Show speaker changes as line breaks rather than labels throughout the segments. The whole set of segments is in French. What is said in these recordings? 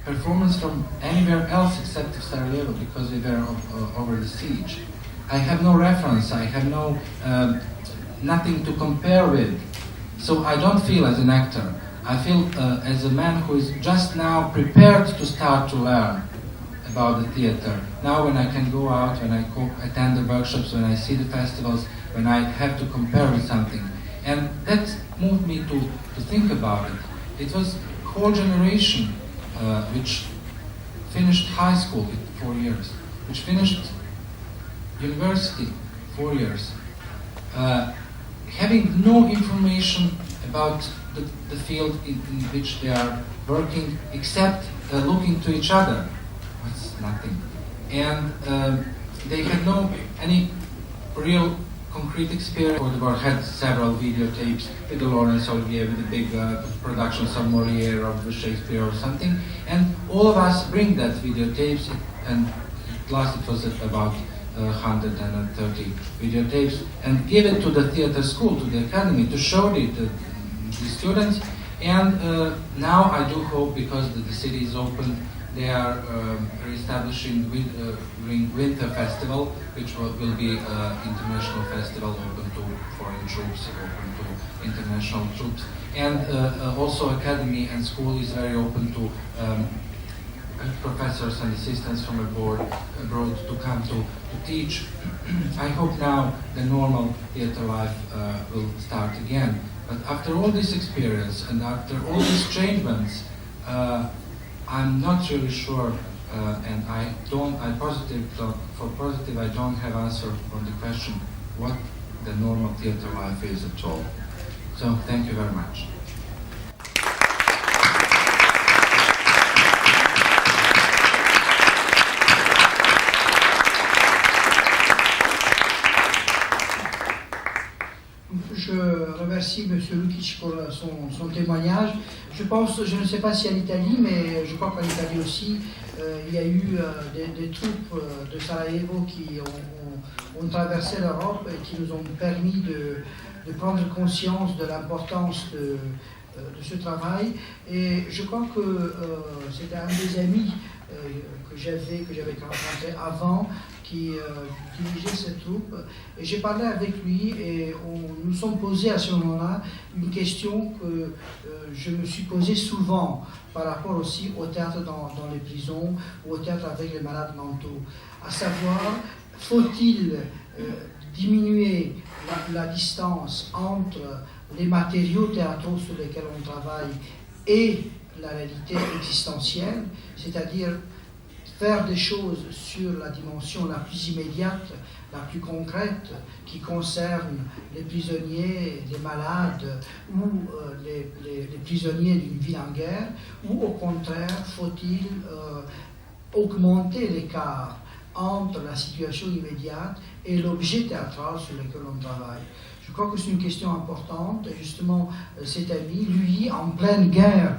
performance from anywhere else except Sarajevo because we were over the siege. I have no reference, I have no nothing to compare with. So I don't feel as an actor. I feel as a man who is just now prepared to start to learn about the theater. Now when I can go out, when I go attend the workshops, when I see the festivals, when I have to compare with something. And that moved me to think about it. It was a whole generation which finished high school with 4 years, which finished university 4 years, having no information about the field in which they are working, except looking to each other. That's nothing. And they had no any real concrete experience. Or they had several videotapes with the Laurence Olivier, with the big productions of Molière or Shakespeare or something. And all of us bring that videotapes, and at last it was about 130 videotapes, and give it to the theater school, to the academy, to show it to the students. And now I do hope, because the city is open, they are re-establishing Winter Festival, which will be an international festival open to foreign troops, open to international troops. And also academy and school is very open to professors and assistants from abroad to come to teach. I hope now the normal theater life will start again. But after all this experience and after all these changements, I'm not really sure, and I don't have answer on the question what the normal theater life is at all. So thank you very much.
Je remercie M. Lukic pour son témoignage. Je ne sais pas si en Italie, mais je crois qu'en Italie aussi, il y a eu des troupes de Sarajevo qui ont traversé l'Europe et qui nous ont permis de prendre conscience de l'importance de ce travail. Et je crois que c'était un des amis que j'avais rencontré avant, qui dirigeait cette troupe, et j'ai parlé avec lui et nous sommes posés à ce moment-là une question que je me suis posée souvent par rapport aussi au théâtre dans les prisons ou au théâtre avec les malades mentaux, à savoir, faut-il diminuer la distance entre les matériaux théâtraux sur lesquels on travaille et la réalité existentielle, c'est-à-dire faire des choses sur la dimension la plus immédiate, la plus concrète, qui concerne les prisonniers, les malades ou les prisonniers d'une ville en guerre, ou au contraire, faut-il augmenter l'écart entre la situation immédiate et l'objet théâtral sur lequel on travaille. Je crois que c'est une question importante. Et justement, cet ami, lui, en pleine guerre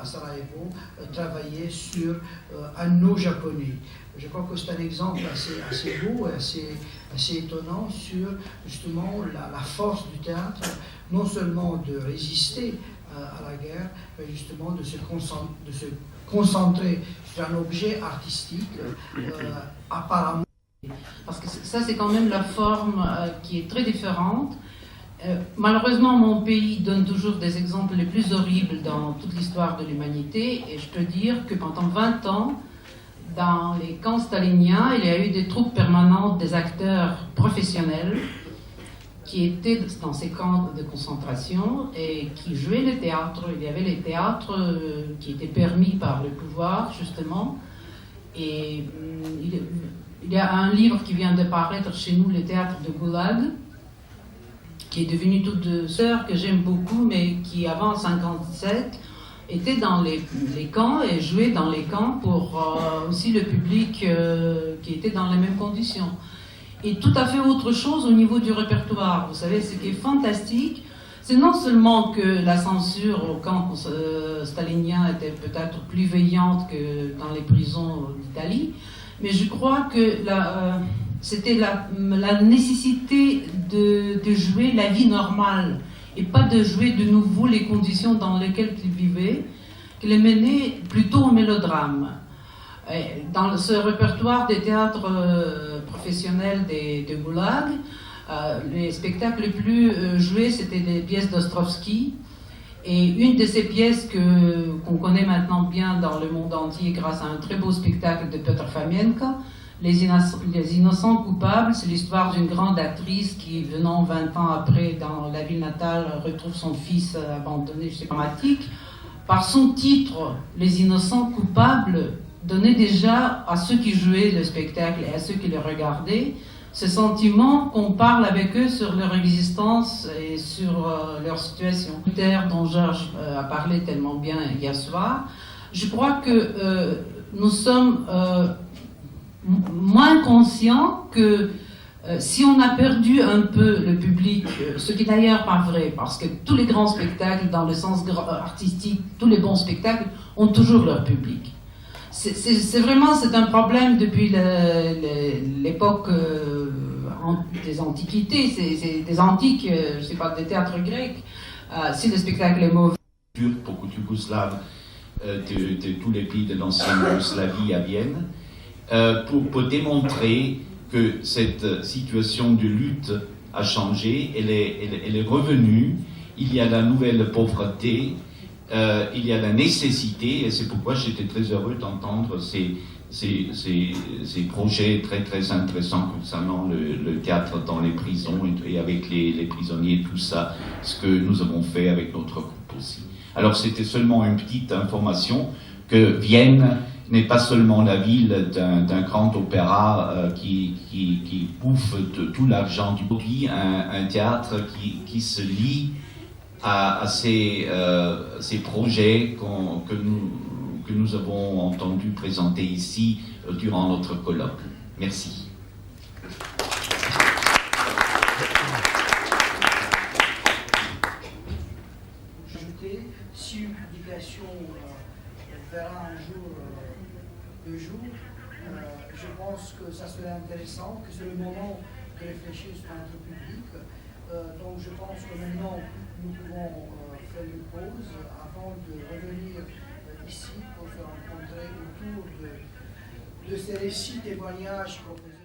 à Sarajevo, travaillait sur un eau japonais. Je crois que c'est un exemple assez beau et assez étonnant sur justement la force du théâtre, non seulement de résister à la guerre, mais justement de se concentrer sur un objet artistique apparemment.
Parce que ça, c'est quand même la forme qui est très différente. Malheureusement, mon pays donne toujours des exemples les plus horribles dans toute l'histoire de l'humanité. Et je peux dire que pendant 20 ans, dans les camps staliniens, il y a eu des troupes permanentes, des acteurs professionnels qui étaient dans ces camps de concentration et qui jouaient le théâtre. Il y avait les théâtres qui étaient permis par le pouvoir, justement. Et il y a un livre qui vient de paraître chez nous, le théâtre de Goulag, qui est devenu toute deux sœurs, que j'aime beaucoup, mais qui avant 1957 était dans les camps et jouait dans les camps pour aussi le public qui était dans les mêmes conditions. Et tout à fait autre chose au niveau du répertoire. Vous savez, ce qui est fantastique, c'est non seulement que la censure au camp stalinien était peut-être plus veillante que dans les prisons d'Italie, mais je crois que c'était la nécessité de jouer la vie normale et pas de jouer de nouveau les conditions dans lesquelles ils vivaient, qu'il est mené plutôt au mélodrame. Et dans ce répertoire des théâtres professionnels de Goulag, les spectacles les plus joués, c'était des pièces d'Ostrovsky. Et une de ces pièces qu'on connaît maintenant bien dans le monde entier grâce à un très beau spectacle de Piotr Famienko, Les Innocents Coupables, c'est l'histoire d'une grande actrice qui, venant 20 ans après dans la ville natale, retrouve son fils abandonné, c'est dramatique. Par son titre, Les Innocents Coupables, donnait déjà à ceux qui jouaient le spectacle et à ceux qui le regardaient ce sentiment qu'on parle avec eux sur leur existence et sur leur situation. Luther, dont Georges a parlé tellement bien hier soir, je crois que nous sommes moins conscients que si on a perdu un peu le public, ce qui est d'ailleurs pas vrai, parce que tous les grands spectacles, dans le sens artistique, tous les bons spectacles ont toujours leur public. C'est vraiment un problème depuis l'époque des antiquités, c'est des antiques, je sais pas, des théâtres grecs. Si le spectacle est mauvais.
Beaucoup de Yougoslaves de tous les pays de l'ancienne Yougoslavie à Vienne, pour démontrer que cette situation de lutte a changé, elle est revenue, il y a la nouvelle pauvreté, il y a la nécessité, et c'est pourquoi j'étais très heureux d'entendre ces projets très très intéressants concernant le théâtre dans les prisons et avec les prisonniers, tout ça, ce que nous avons fait avec notre groupe aussi. Alors c'était seulement une petite information que Vienne n'est pas seulement la ville d'un grand opéra qui bouffe tout l'argent du pays, un théâtre qui se lie à ces projets que nous avons entendu présenter ici durant notre colloque. Merci.
Si une publication verra un jour le jour, je pense que ça serait intéressant, que c'est le moment de réfléchir sur notre public. Donc je pense que maintenant nous pouvons faire une pause avant de revenir ici pour se rencontrer autour de ces récits témoignages proposés.